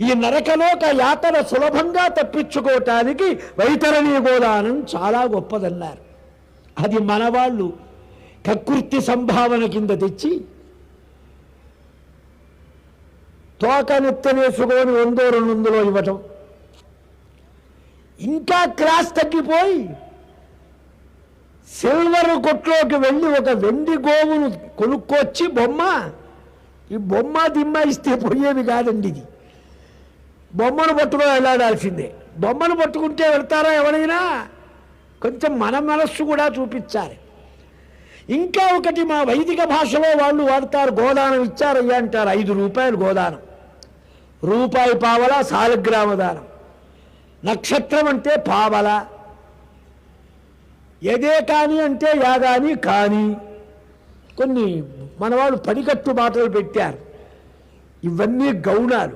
ఈ నరకలోక యాతన సులభంగా తప్పించుకోవటానికి వైతరణీ గోదానం చాలా గొప్పదన్నారు. అది మనవాళ్ళు కకృతి సంభావన కింద తెచ్చి తోకనెత్తనేసుకొని 100-200 ఇవ్వటం, ఇంకా క్లాస్ తగ్గిపోయి సిల్వర్ కొట్లోకి వెళ్ళి ఒక వెండి గోవును కొనుక్కొచ్చి ఈ బొమ్మ దిమ్మ ఇస్తే పోయేవి కాదండి. ఇది బొమ్మను పట్టుకొని వెళ్ళాడాల్సిందే. బొమ్మను పట్టుకుంటే వెళ్తారా ఎవరైనా? కొంచెం మన మనస్సు కూడా చూపించాలి. ఇంకా ఒకటి మా వైదిక భాషలో వాళ్ళు వాడతారు, గోదానం ఇచ్చారయ్యా అంటారు. 5 రూపాయలు గోదానం, రూపాయి పావల సాలగ్రామ దానం, నక్షత్రం అంటే పావల, ఎదే కాని అంటే యాగాని కానీ. కొన్ని మనవాళ్ళు పడికట్టు మాటలు పెట్టారు. ఇవన్నీ గౌణాలు.